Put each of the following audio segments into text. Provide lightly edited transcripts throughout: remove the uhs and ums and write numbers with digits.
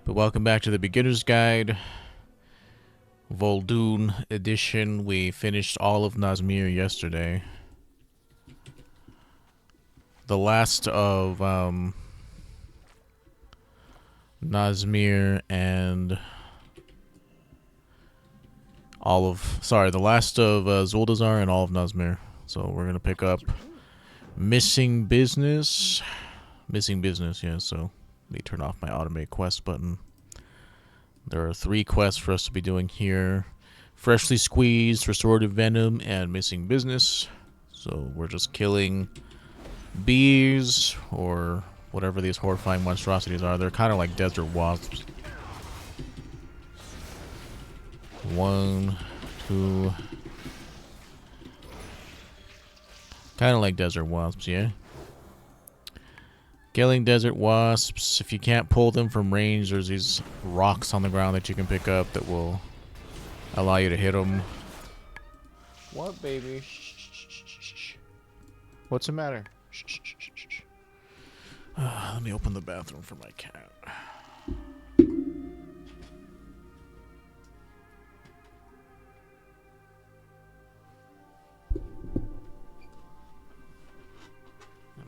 But welcome back to the Beginner's Guide, Voldoon edition. We finished all of Nazmir yesterday. The last of Nazmir and the last of Zuldazar and all of Nazmir. So we're gonna pick up Missing Business. Yeah, so let me turn off my automate quest button. There are 3 quests for us to be doing here. Freshly Squeezed, Restorative Venom, and Missing Business. So we're just killing bees, or whatever these horrifying monstrosities are. They're kind of like desert wasps. 1, 2... Kind of like desert wasps, yeah? Killing desert wasps. If you can't pull them from range, there's these rocks on the ground that you can pick up that will allow you to hit them. What, baby? Shh. What's the matter? Shh. Let me open the bathroom for my cat.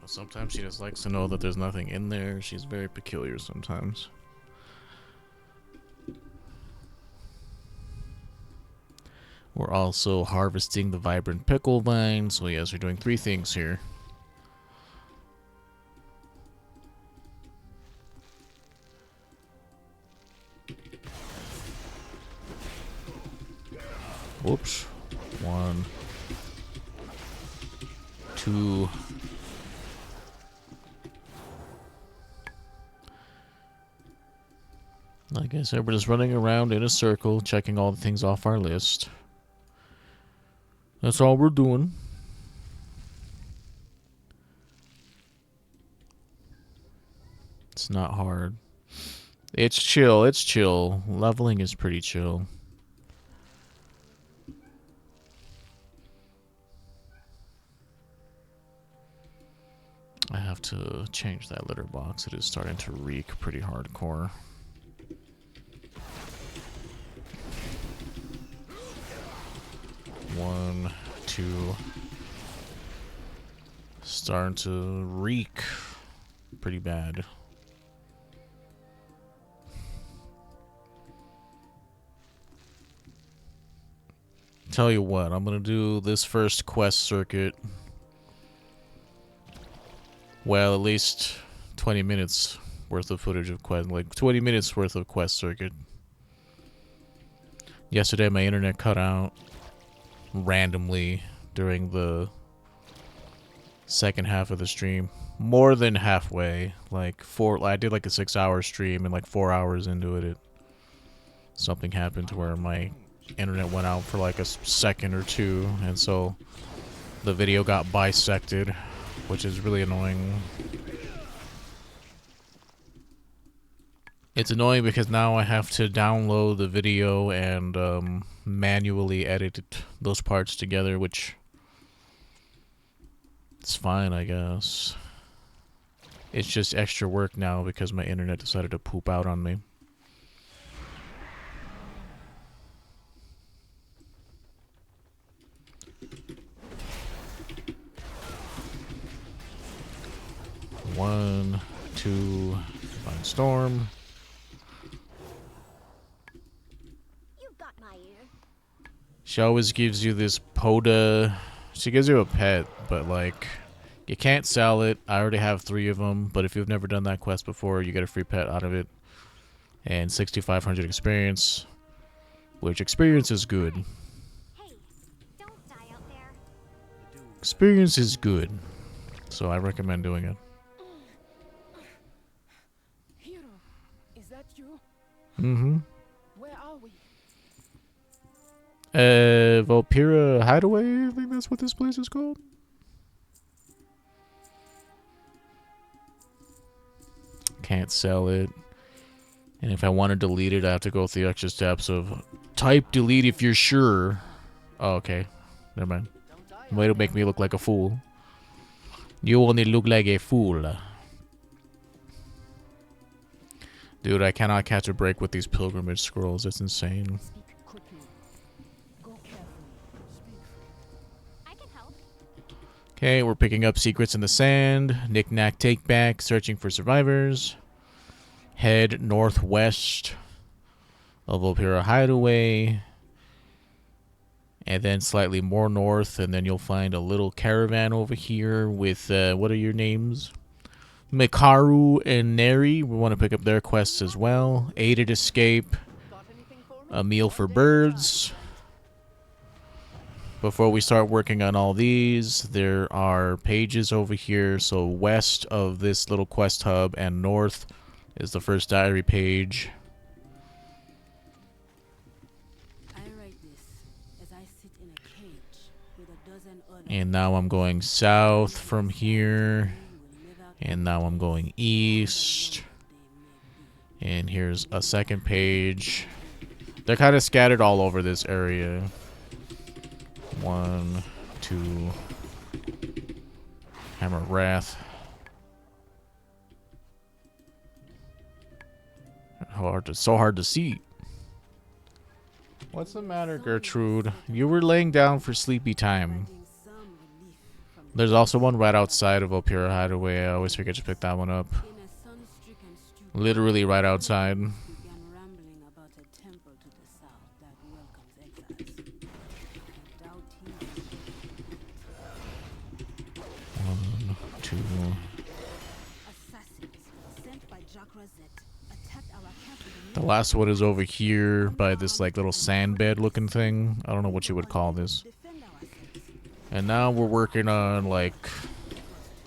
Sometimes she just likes to know that there's nothing in there. She's very peculiar sometimes. We're also harvesting the vibrant pickle vine. So yes, we're doing 3 things here. Whoops. 1, 2... Like I said, we're just running around in a circle, checking all the things off our list. That's all we're doing. It's not hard. It's chill. Leveling is pretty chill. I have to change that litter box. It is starting to reek pretty hardcore. One, 2. Starting to reek pretty bad. Tell you what, I'm gonna do this first quest circuit. Well, at least 20 minutes worth of footage of quest, like 20 minutes worth of quest circuit. Yesterday my internet cut out randomly during the second half of the stream. More than halfway. I did like a 6-hour stream, and like 4 hours into it, something happened to where my internet went out for like a second or 2, and so the video got bisected, which is really annoying. It's annoying because now I have to download the video and manually edit those parts together, which it's fine, I guess. It's just extra work now because my internet decided to poop out on me. One, 2, find storm. She always gives you this Poda. She gives you a pet, but like, you can't sell it. I already have 3 of them, but if you've never done that quest before, you get a free pet out of it. And 6,500 experience, which experience is good. Hey, don't die out there. Experience is good, so I recommend doing it. Hero, is that you? Mm-hmm. Where are we? Vulpeera Hideaway, I think that's what this place is called. Can't sell it. And if I want to delete it, I have to go through the extra steps of type delete if you're sure. Oh, okay. Never mind. Way to make me look like a fool. You only look like a fool. Dude, I cannot catch a break with these pilgrimage scrolls. It's insane. Speak quickly. Go carefully. I can help. Okay, we're picking up secrets in the sand. Knick-knack, take-back. Searching for survivors. Head northwest of Vulpeera Hideaway. And then slightly more north, and then you'll find a little caravan over here with, what are your names? Mikaru and Neri. We want to pick up their quests as well. Aided escape. A meal for birds. Before we start working on all these, there are pages over here. So west of this little quest hub and north is the first diary page. I write this as I sit in a cage with a dozen others. And now I'm going south from here. And now I'm going east. And here's a second page. They're kind of scattered all over this area. 1, 2. Hammer of Wrath. So hard to see. What's the matter, Gertrude? You were laying down for sleepy time. There's also one right outside of Vulpeera Hideaway. I always forget to pick that one up. Literally right outside. Began rambling about a temple to the south that welcomes exiles. I doubt he 1, 2. assassins sent by Jack Rosette attacked our camp with The last one is over here by this like little sand bed looking thing. I don't know what you would call this. defend ourselves. And now we're working on like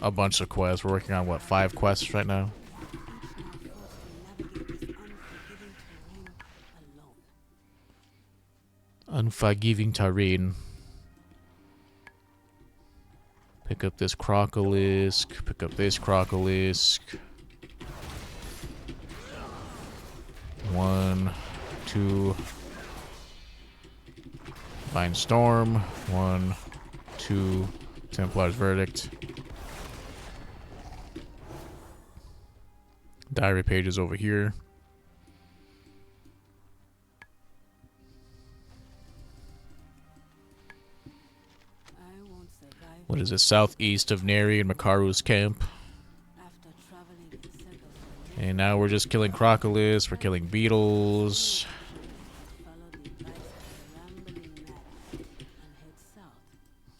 a bunch of quests. We're working on what, 5 quests right now? Unforgiving terrain. Pick up this crocolisk. Pick up this crocolisk. 1, 2. Divine Storm. 1, 2. Templar's Verdict. Diary pages over here. I won't survive What is it? Southeast of Neri and Makaru's camp. after traveling in circles. And now we're just killing crocolists. We're killing beetles. Follow the advice of the rambling man and head south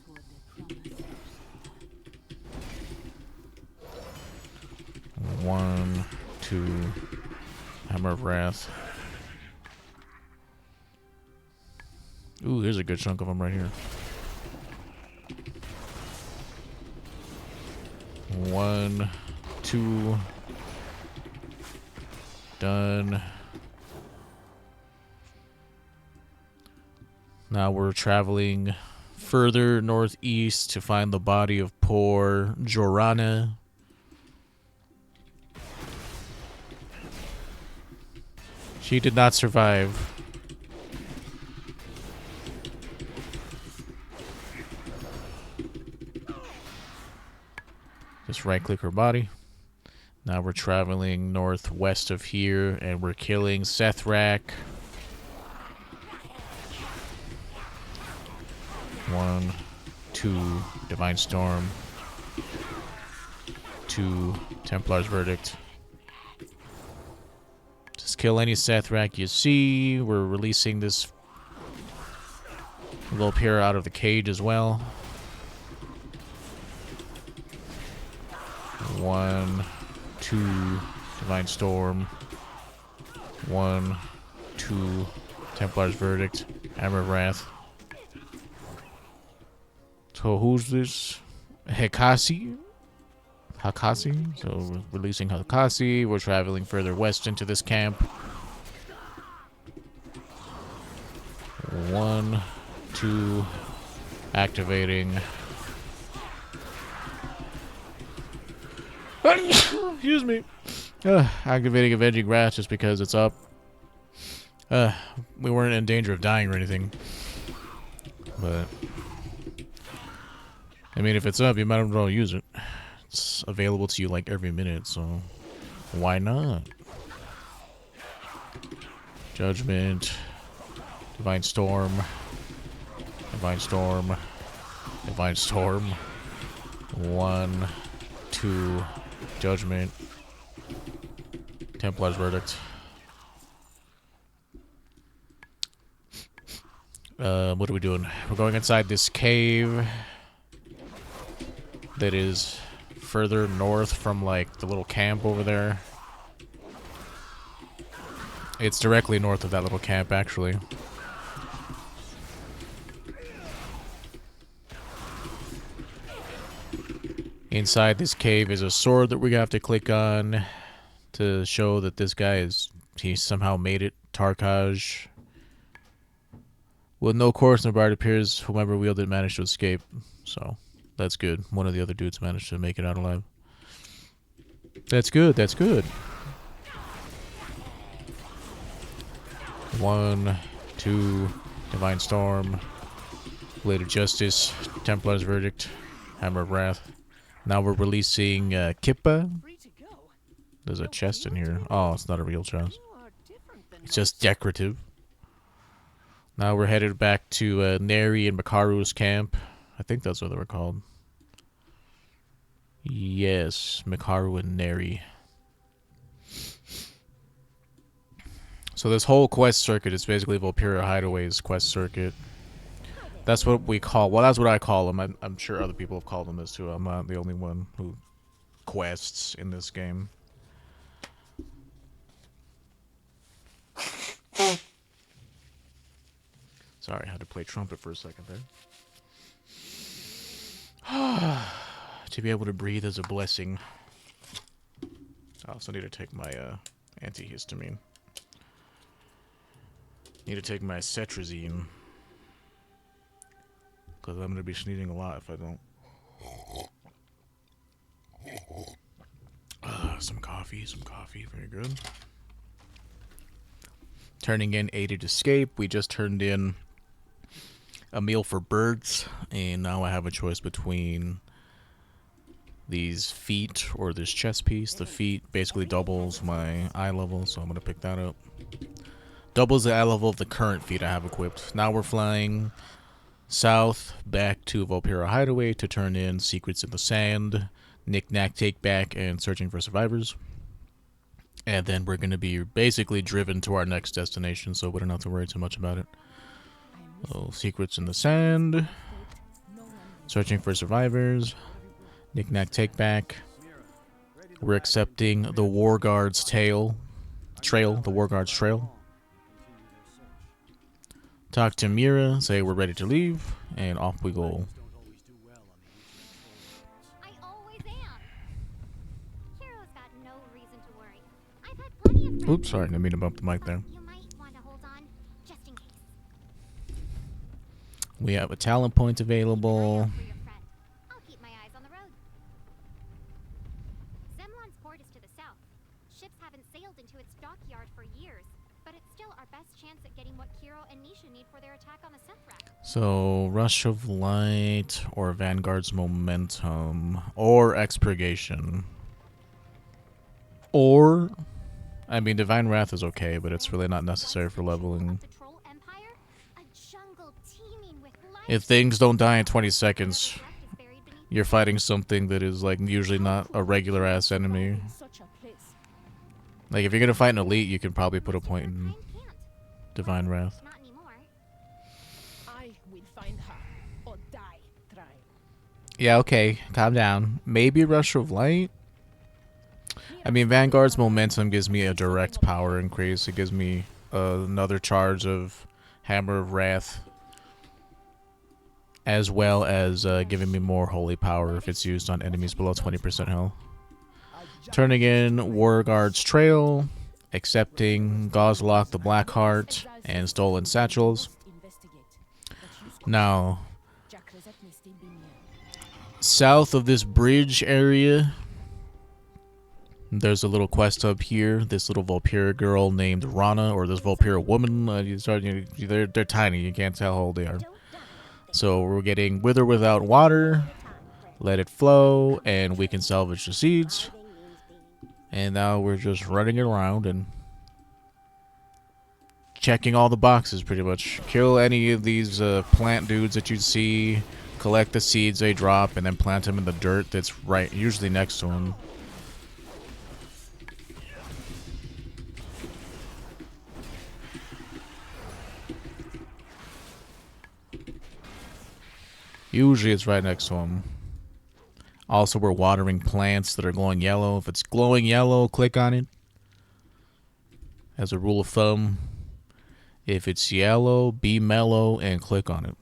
toward the promised land. 1, 2. Hammer of Wrath. Ooh, here's a good chunk of them right here. 1, 2. Done. Now we're traveling further northeast to find the body of poor Jorana. She did not survive. Just right click her body. Now we're traveling northwest of here and we're killing Sethrak. 1, 2, Divine Storm. 2, Templar's Verdict. Just kill any Sethrak you see. We're releasing this Vulpeera out of the cage as well. 1, 2, Divine Storm. 1, 2, Templar's Verdict. Hammer of Wrath. So who's this? Hakasi? So we're releasing Hakasi. We're traveling further west into this camp. 1, 2, activating. Excuse me. Activating Avenging Wrath just because it's up. We weren't in danger of dying or anything. But I mean, if it's up, you might as well use it. It's available to you like every minute, so why not? Judgment. Divine Storm. Divine Storm. Divine Storm. 1, 2. Judgment. Templar's Verdict. What are we doing? We're going inside this cave that is further north from, like, the little camp over there. It's directly north of that little camp, actually. Inside this cave is a sword that we have to click on to show that this guy he somehow made it. Tarkaj. With no course, no bar, it appears whomever wielded managed to escape. So, that's good. One of the other dudes managed to make it out alive. That's good, that's good. 1, 2, Divine Storm, Blade of Justice, Templar's Verdict, Hammer of Wrath. Now we're releasing Kippa. Free to go. There's a chest in here. Oh, it's not a real chest. You are different than It's just decorative. Now we're headed back to Neri and Makaru's camp. I think that's what they were called. Yes, Makaru and Neri. So this whole quest circuit is basically Vulpeera Hideaway's quest circuit. That's what we call... Well, that's what I call them. I'm sure other people have called them this too. I'm not the only one who quests in this game. Sorry, I had to play trumpet for a second there. To be able to breathe is a blessing. I also need to take my antihistamine. Need to take my cetrizine. Because I'm going to be sneezing a lot if I don't. Some coffee, very good. Turning in aided escape. We just turned in a meal for birds, and now I have a choice between these feet or this chest piece. The feet basically doubles my eye level, so I'm going to pick that up. Doubles the eye level of the current feat I have equipped. Now we're flying south back to Vulpeera Hideaway to turn in Secrets in the Sand, Knick-Knack Take Back, and Searching for Survivors. And then we're going to be basically driven to our next destination, so we don't have to worry too much about it. So, Secrets in the Sand, Searching for Survivors, Knick-Knack Take Back. We're accepting the War Guard's Trail. The War Guard's Trail. Talk to Mira, say we're ready to leave, and off we go. I always am. Hero's got no reason to worry. I've had plenty of Oops, sorry, I didn't mean to bump the mic there. You might want to hold on, just in case. We have a talent point Eye available. out for your friend. I'll keep my eyes on the road. Zemlon's port is to the south. Ships haven't sailed into its dockyard for years, but it's still our best chance at getting what Kiro and Nisha need for their attack on the Sethrak. So, Rush of Light, or Vanguard's Momentum, or Expurgation. Or, I mean, Divine Wrath is okay, but it's really not necessary for leveling. The Troll Empire? A jungle teeming with life. If things don't die in 20 seconds, Wreck is buried beneath you're fighting something that is, like, usually not a regular-ass enemy. such a place. Like, if you're gonna fight an elite, you can probably put a point in Kind can't. Divine Wrath. Not anymore. I will find her or die trying. Yeah, okay, calm down. Maybe Rush of Light? I mean, Vanguard's Momentum gives me a direct power increase. It gives me another charge of Hammer of Wrath, as well as giving me more holy power if it's used on enemies below 20% health. Turning in War Guard's Trail, accepting Gozlok the Blackheart, and Stolen Satchels. Now, south of this bridge area, there's a little quest hub here. This little Vulpeera girl named Rana, or this Vulpeera woman. They're tiny. You can't tell how old they are. So we're getting Wither Without Water, Let It Flow, and we can salvage the seeds. And now we're just running around and checking all the boxes pretty much. Kill any of these plant dudes that you see, collect the seeds they drop, and then plant them in the dirt that's right, usually next to them. Usually it's right next to them. Also, we're watering plants that are glowing yellow. If it's glowing yellow, click on it. As a rule of thumb, if it's yellow, be mellow and click on it.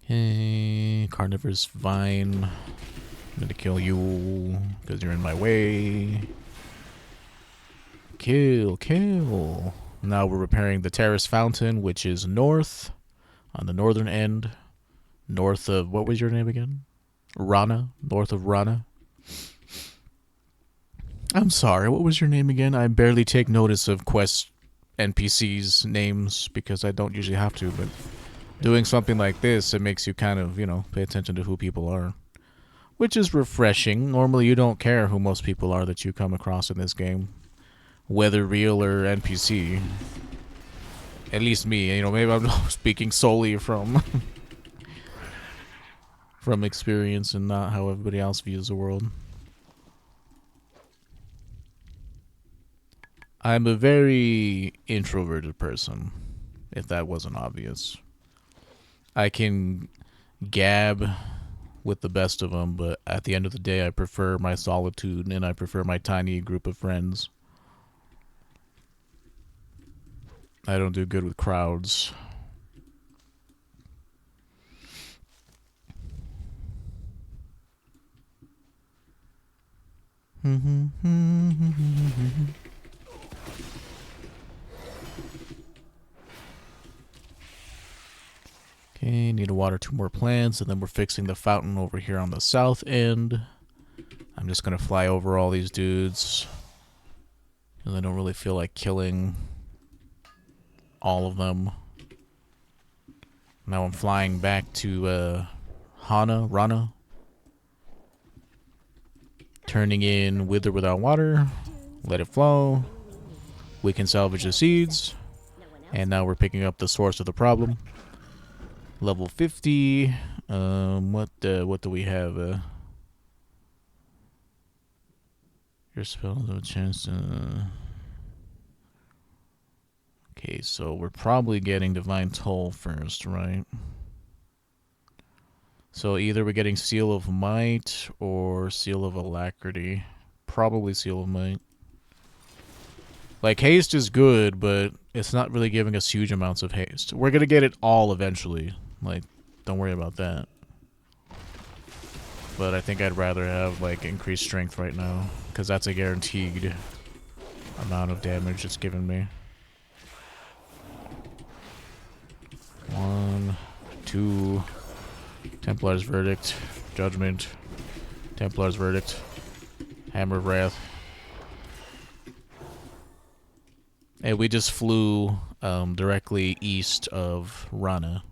Okay, carnivorous vine. I'm gonna kill you because you're in my way. Kill, kill. Now we're repairing the terrace fountain, which is north, on the northern end. North of, what was your name again? Rana, north of Rana. I'm sorry, what was your name again? I barely take notice of quest NPCs' names because I don't usually have to, but doing something like this, it makes you kind of, you know, pay attention to who people are. Which is refreshing. Normally you don't care who most people are that you come across in this game, whether real or NPC. At least me, you know, maybe I'm speaking solely from from experience and not how everybody else views the world. I'm a very introverted person, if that wasn't obvious. I can gab with the best of them, but at the end of the day, I prefer my solitude and I prefer my tiny group of friends. I don't do good with crowds. Okay, need to water 2 more plants, and then we're fixing the fountain over here on the south end. I'm just gonna fly over all these dudes, because I don't really feel like killing all of them. Now I'm flying back to Rana. Turning in Wither without water. Let it flow. We can salvage the seeds. And now we're picking up the source of the problem. Level 50. What do we have? Your spells have a chance to... Okay, so we're probably getting Divine Toll first, right? So either we're getting Seal of Might or Seal of Alacrity. Probably Seal of Might. Like, haste is good, but it's not really giving us huge amounts of haste. We're gonna get it all eventually. Like, don't worry about that. But I think I'd rather have, like, increased strength right now, because that's a guaranteed amount of damage it's giving me. 1, 2, Templar's Verdict, Judgment, Templar's Verdict, Hammer of Wrath. And we just flew directly east of Rana.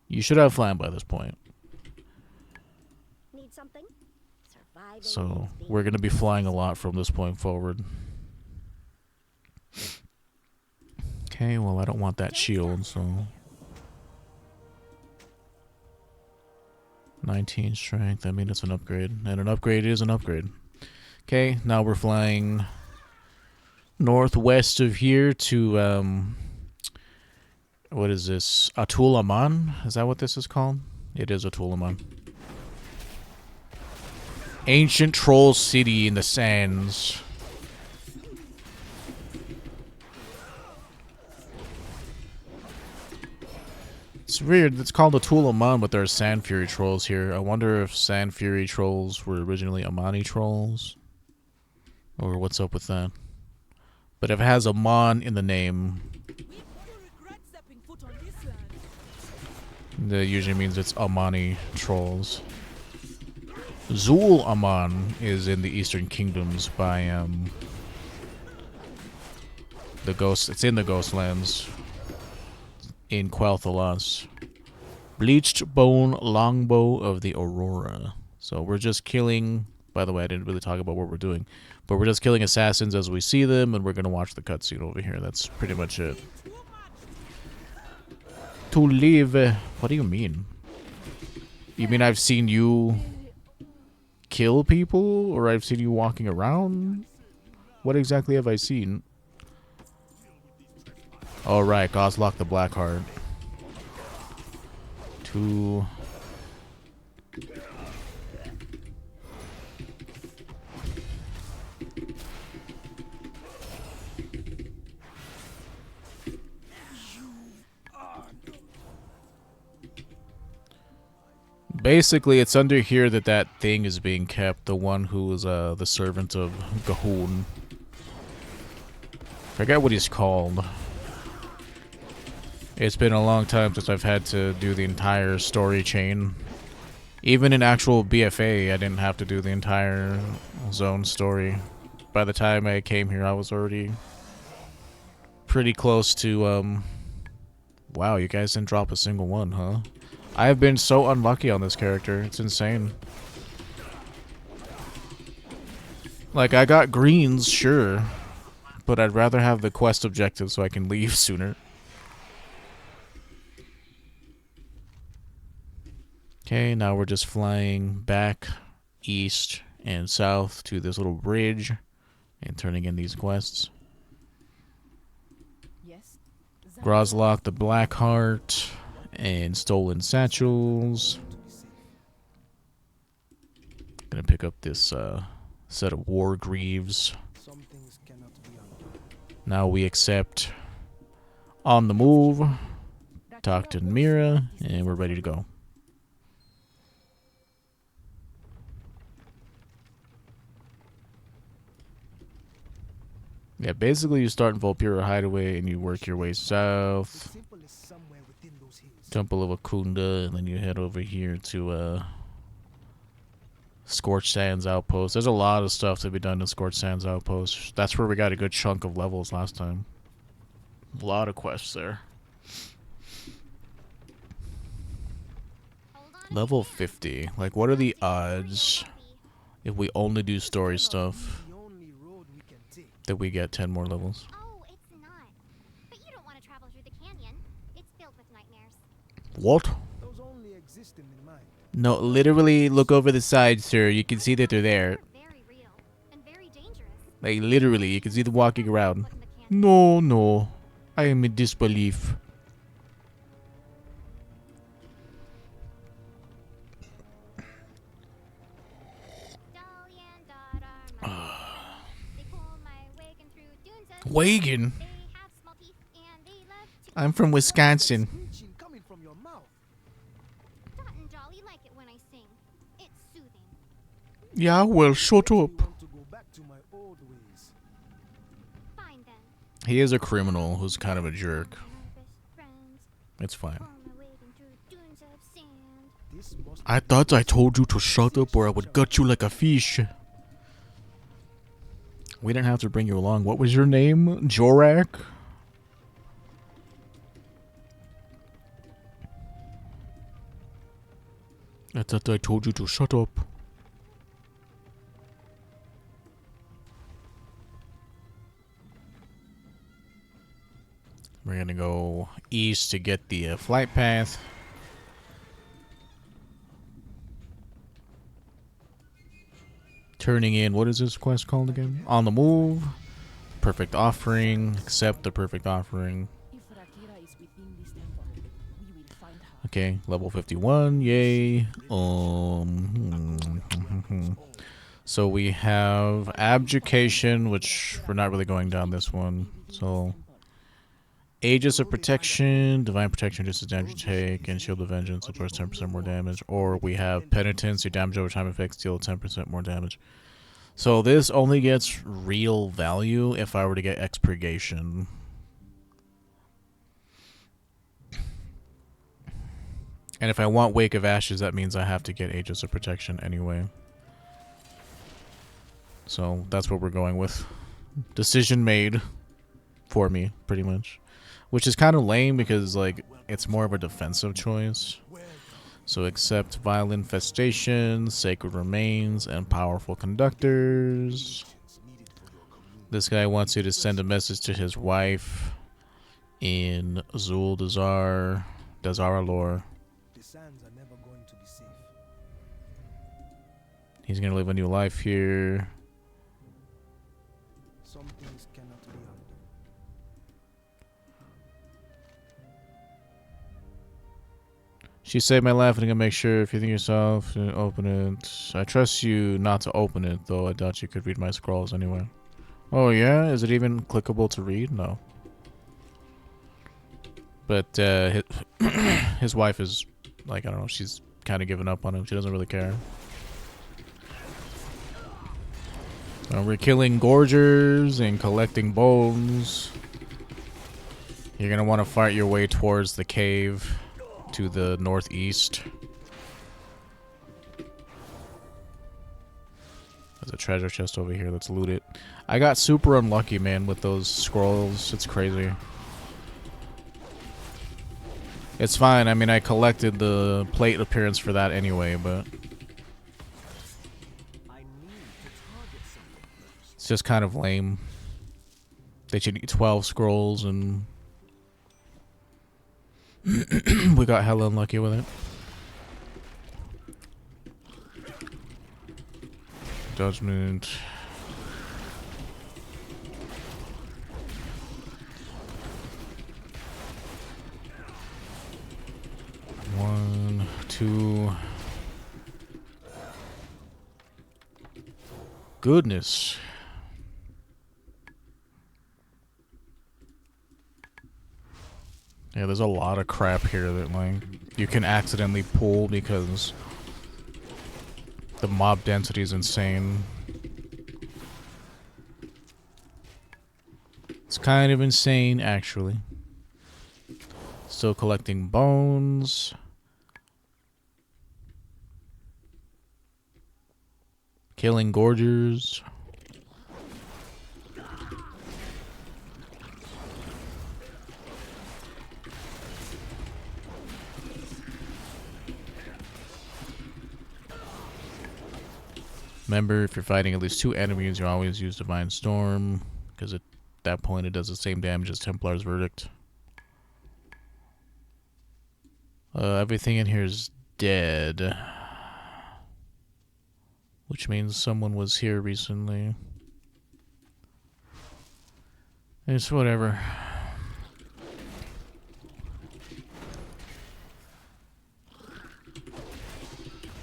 You should have flying by this point. Need something? Surviving So we're going to be flying a lot from this point forward. Okay, well I don't want that shield, so... 19 strength, I mean it's an upgrade. And an upgrade is an upgrade. Okay, now we're flying northwest of here to, what is this? Atul Aman? Is that what this is called? It is Atul Aman. Ancient troll city in the sands. It's weird. It's called Atul Aman, but there are Sand Fury trolls here. I wonder if Sand Fury trolls were originally Amani trolls, or what's up with that. But if it has Aman in the name, that usually means it's Amani trolls. Zul Aman is in the Eastern Kingdoms by the Ghost. It's in the Ghostlands. In Quel'Thalas. Bleached Bone Longbow of the Aurora. So we're just killing... By the way, I didn't really talk about what we're doing. But we're just killing assassins as we see them, and we're gonna watch the cutscene over here. That's pretty much it. To live. What do you mean? You mean I've seen you kill people, or I've seen you walking around? What exactly have I seen? Oh right, Goslock the Blackheart. To basically, it's under here that thing is being kept. The one who is the servant of Gahun. Forget what he's called. It's been a long time since I've had to do the entire story chain. Even in actual BFA, I didn't have to do the entire zone story. By the time I came here, I was already pretty close to, wow, you guys didn't drop a single one, huh? I've been so unlucky on this character. It's insane. Like, I got greens, sure. But I'd rather have the quest objective so I can leave sooner. Okay, now we're just flying back east and south to this little bridge and turning in these quests. Yes. Groslock the Blackheart and Stolen Satchels. Gonna pick up this set of War Greaves. Now we accept On the Move, talk to Mira, and we're ready to go. Yeah, basically you start in Vulpeera Hideaway and you work your way south. Temple of Akunda, and then you head over here to Scorched Sands Outpost. There's a lot of stuff to be done in Scorched Sands Outpost. That's where we got a good chunk of levels last time. A lot of quests there. Level 50. Like, what are the odds if we only do story stuff that we get 10 more levels? Oh, it's not. But you don't want to travel through the canyon. It's filled with nightmares. What? No, literally look over the side, sir. You can see that they're there. Very real and very dangerous. Like, literally, you can see them walking around. No, no. I am in disbelief. Wagon? I'm from Wisconsin. Yeah, well, shut up. He is a criminal who's kind of a jerk. It's fine. I thought I told you to shut up or I would gut you like a fish. We didn't have to bring you along. What was your name? Jorak? I thought I told you to shut up. We're gonna go east to get the flight path. Turning in, what is this quest called again? On the Move. Perfect Offering. Accept the Perfect Offering. Okay, level 51. Yay. So we have Abjuration, which we're not really going down this one. So Aegis of Protection, Divine Protection, just as damage you take, and Shield of Vengeance, of course, 10% more damage. Or we have Penitence, your damage over time effects deal 10% more damage. So this only gets real value if I were to get Expurgation. And if I want Wake of Ashes, that means I have to get Aegis of Protection anyway. So that's what we're going with. Decision made for me, pretty much. Which is kind of lame because, like, it's more of a defensive choice. So accept Vile Infestation, Sacred Remains, and Powerful Conductors. This guy wants you to send a message to his wife in Dazara lore. The sands are never going to be safe. He's gonna live a new life here. Some things cannot be undone. She saved my life, and I'm gonna make sure if you think yourself to open it. I trust you not to open it, though I doubt you could read my scrolls anyway. Oh yeah? Is it even clickable to read? No. But his wife is, like, I don't know, she's kind of given up on him. She doesn't really care. We're killing gorgers and collecting bones. You're gonna want to fight your way towards the cave to the northeast. There's a treasure chest over here. Let's loot it. I got super unlucky, man, with those scrolls. It's crazy. It's fine. I mean, I collected the plate appearance for that anyway, but it's just kind of lame. They should need 12 scrolls, and we got hella unlucky with it. Judgment. One, two. Goodness. Yeah, there's a lot of crap here that, like, you can accidentally pull because the mob density is insane. It's kind of insane, actually. Still collecting bones. Killing gorgers. Remember, if you're fighting at least 2 enemies, you always use Divine Storm, because at that point it does the same damage as Templar's Verdict. Everything in here is dead. Which means someone was here recently. It's whatever.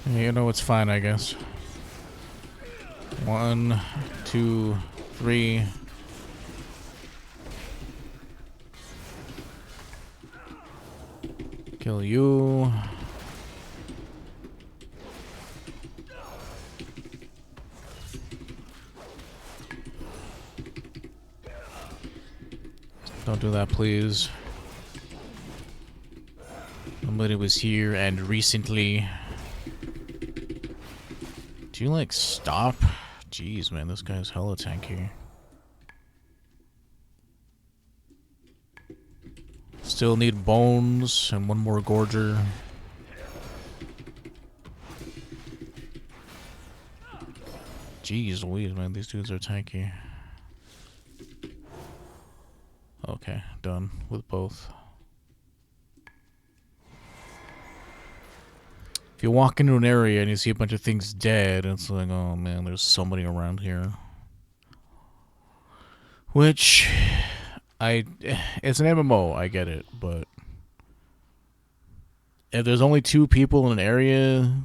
You know, it's fine, I guess. 1, 2, 3. Kill you. Don't do that, please. Somebody was here and recently. Do you, like, stop? Jeez, man, this guy's hella tanky. Still need bones and 1 more gorger. Jeez Louise, man, these dudes are tanky. Okay, done with both. If you walk into an area and you see a bunch of things dead, it's like, oh man, there's somebody around here. Which, it's an MMO, I get it, but if there's only 2 people in an area,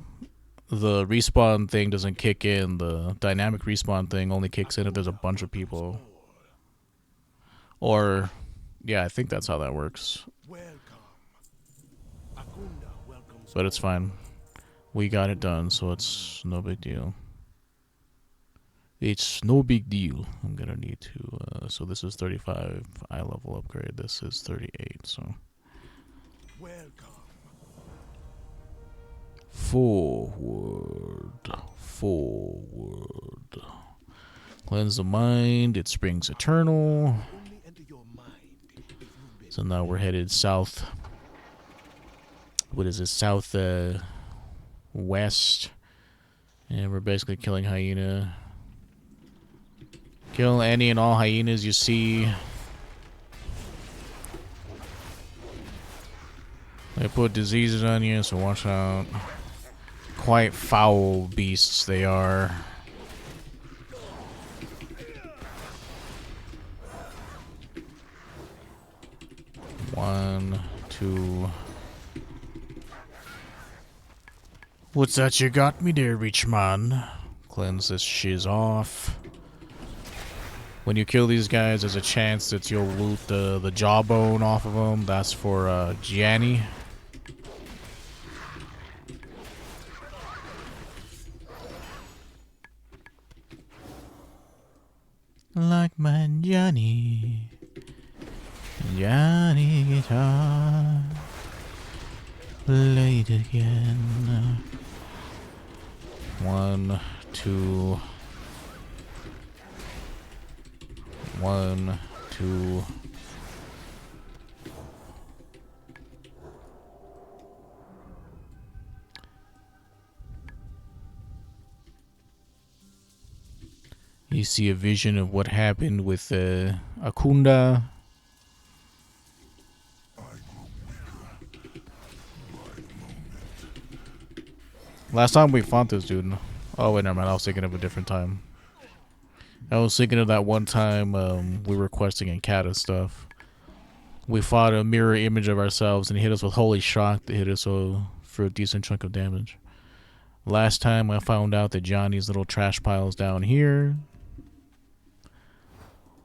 the respawn thing doesn't kick in. The dynamic respawn thing only kicks in if there's a bunch of people. Or, yeah, I think that's how that works. But it's fine. We got it done, so it's no big deal. It's no big deal. I'm gonna need to, so this is 35 eye level upgrade. This is 38, so. Forward. Forward. Cleanse the mind. It springs eternal. So now we're headed south. What is it? South, west. And we're basically killing hyena. Kill any and all hyenas you see. They put diseases on you, so watch out. Quite foul beasts they are. One, two. What's that you got me there, Richman? Cleanse this shiz off. When you kill these guys, there's a chance that you'll loot the jawbone off of them. That's for Gianni. Like my Johnny. Johnny guitar. Play it again. One, two. One, two. You see a vision of what happened with Akunda. Last time we fought this dude. Oh wait, never mind. I was thinking of a different time. I was thinking of that one time we were questing in Kata stuff. We fought a mirror image of ourselves and he hit us with Holy Shock that hit us for a decent chunk of damage. Last time I found out that Johnny's little trash pile's down here.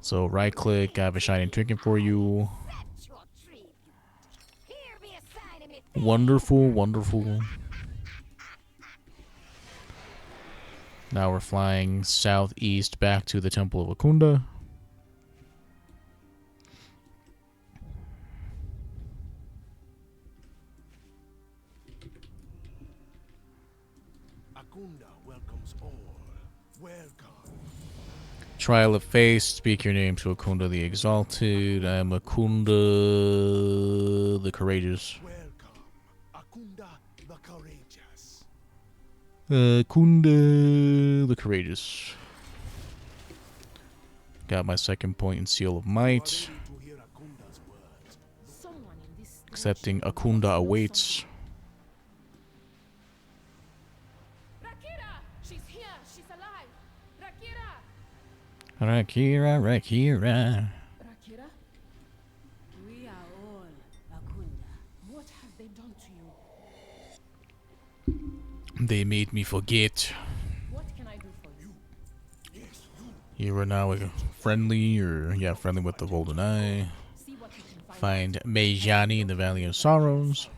So right click, I have a shiny trinket for you. Wonderful, wonderful. Now we're flying southeast back to the Temple of Akunda. Akunda welcomes all. Welcome. Trial of Faith, speak your name to Akunda the Exalted. I am Akunda the Courageous. Welcome. Akunda the Courageous. Akunda the Courageous. Got my second point in Seal of Might. Ready to hear Akunda's words. Someone in this Accepting Akunda awaits. Rakira! She's here! She's alive! Rakira! Rakira, Rakira. Rakira? We are all Akunda. What have they done to you? They made me forget. What can I do for you? You are now friendly, or yeah, friendly with the Golden Eye. See what you can Find Mejani in the Valley of Sorrows.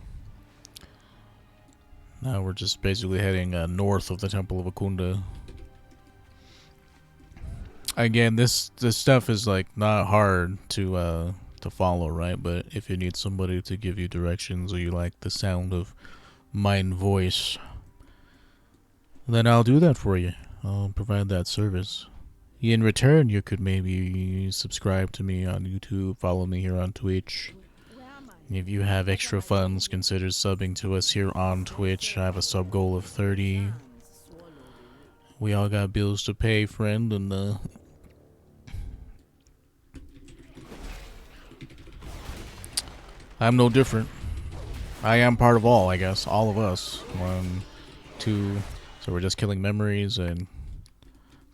Now we're just basically heading north of the Temple of Akunda. Again, this stuff is like not hard to follow, right? But if you need somebody to give you directions, or you like the sound of my voice, then I'll do that for you. I'll provide that service. In return, you could maybe subscribe to me on YouTube, follow me here on Twitch. If you have extra funds, consider subbing to us here on Twitch. I have a sub goal of 30. We all got bills to pay, friend, and I'm no different. I am part of all, I guess. All of us. 1, 2. So we're just killing memories and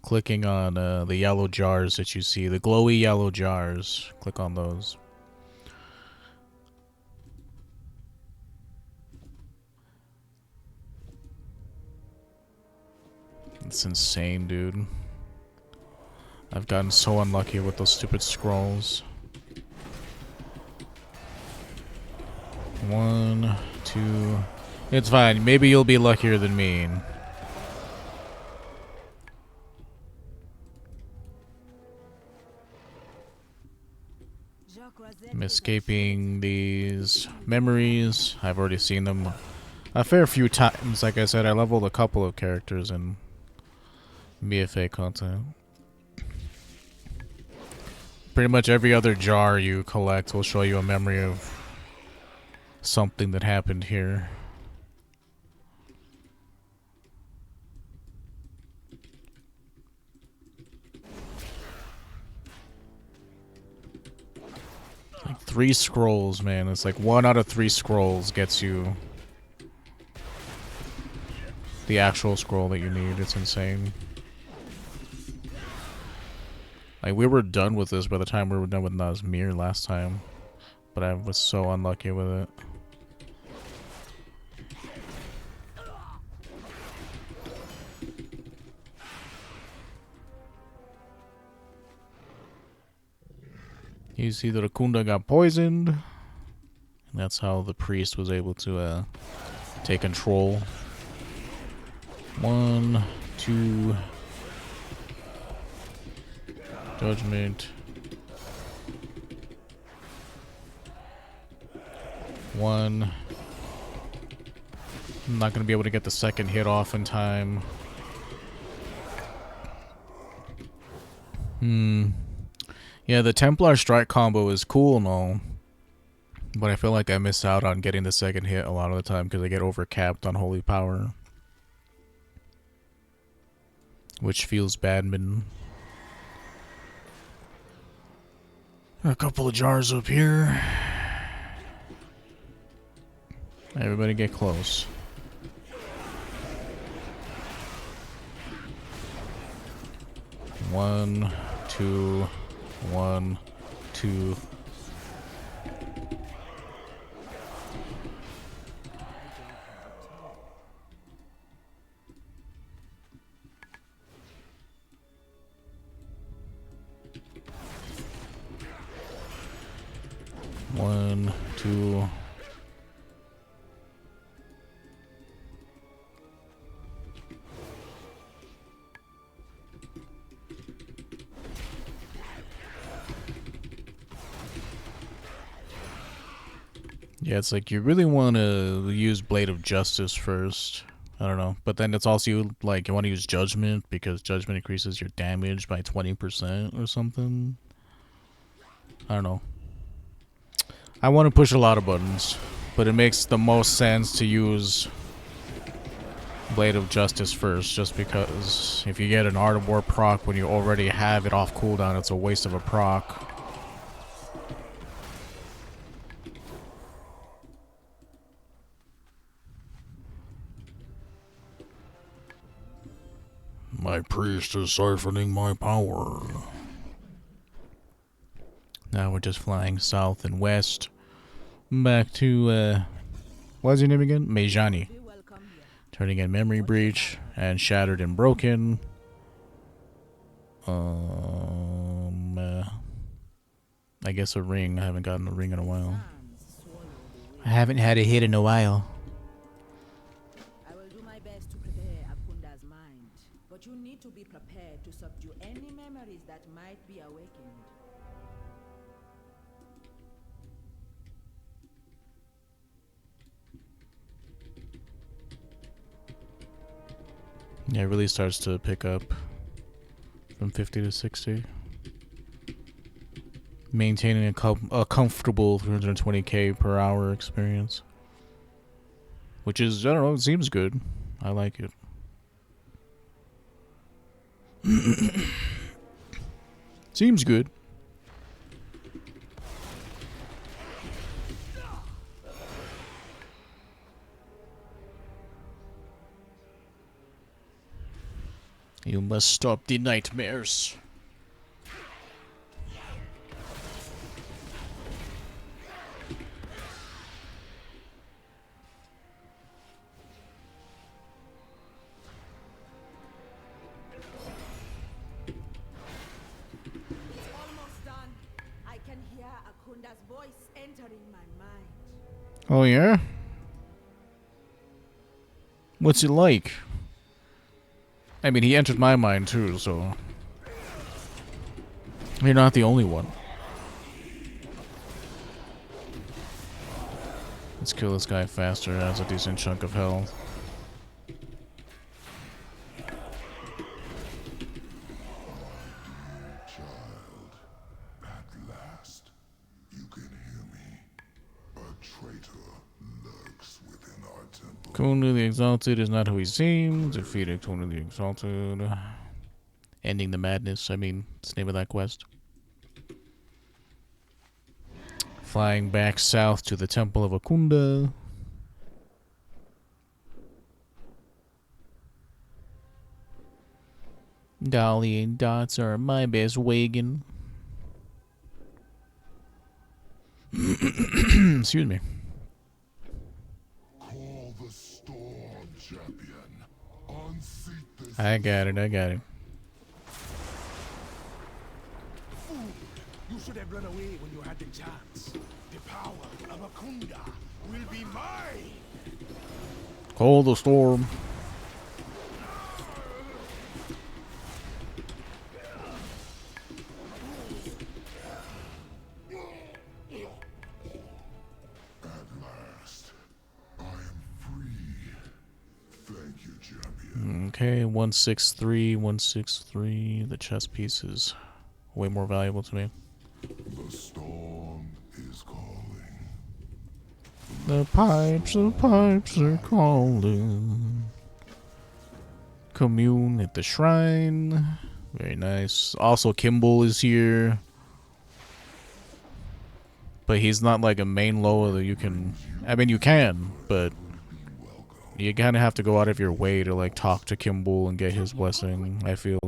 clicking on the yellow jars that you see. The glowy yellow jars. Click on those. It's insane, dude. I've gotten so unlucky with those stupid scrolls. 1, 2. It's fine. Maybe you'll be luckier than me. I'm escaping these memories. I've already seen them a fair few times. Like I said, I leveled a couple of characters in BFA content. Pretty much every other jar you collect will show you a memory of something that happened here. 3 scrolls, man. It's like 1 out of 3 scrolls gets you the actual scroll that you need. It's insane. Like, we were done with this by the time we were done with Nazmir last time. But I was so unlucky with it. You see that Akunda got poisoned. And that's how the priest was able to take control. 1, 2... Judgment. 1. I'm not going to be able to get the second hit off in time. Yeah, the Templar strike combo is cool and all. But I feel like I miss out on getting the second hit a lot of the time because I get overcapped on holy power. Which feels bad, man. A couple of jars up here. Everybody get close. One, two, 1, 2. One, two. Yeah, it's like you really want to use Blade of Justice first. I don't know. But then it's also like you want to use Judgment because Judgment increases your damage by 20% or something. I don't know. I want to push a lot of buttons, but it makes the most sense to use Blade of Justice first, just because if you get an Art of War proc when you already have it off cooldown, it's a waste of a proc. My priest is siphoning my power. Now we're just flying south and west. Back to, what's your name again? Mejani. Turning in Memory Breach and Shattered and Broken. I guess a ring. I haven't gotten a ring in a while. I haven't had a hit in a while. I will do my best to prepare Akunda's mind, but you need to be prepared to subdue any memories that might be awakened. Yeah, it really starts to pick up from 50 to 60. Maintaining a comfortable 320k per hour experience. Which is, I don't know, it seems good. I like it. Seems good. You must stop the nightmares. It's almost done. I can hear Akunda's voice entering my mind. Oh yeah? What's it like? I mean, he entered my mind too, so... You're not the only one. Let's kill this guy faster, has a decent chunk of health. Child, at last, you can hear me. A traitor lurks within our temple. Akunda the Exalted is not who he seems. Defeated Akunda the Exalted. Ending the madness, I mean, it's the name of that quest. Flying back south to the Temple of Akunda. Dolly and Dots are my best wagon. Excuse me. Call the storm, champion. Unseat this. I got it. You should have run away when you had the chance. The power of Akunda will be mine. Call the storm. At last, I am free. Thank you, champion. Okay, 163. The chess piece is way more valuable to me. The storm is calling. The pipes are calling. Commune at the shrine. Very nice. Also, Kimball is here. But he's not like a main Loa that you can... I mean, you can, but... You kind of have to go out of your way to like talk to Kimball and get his blessing, I feel.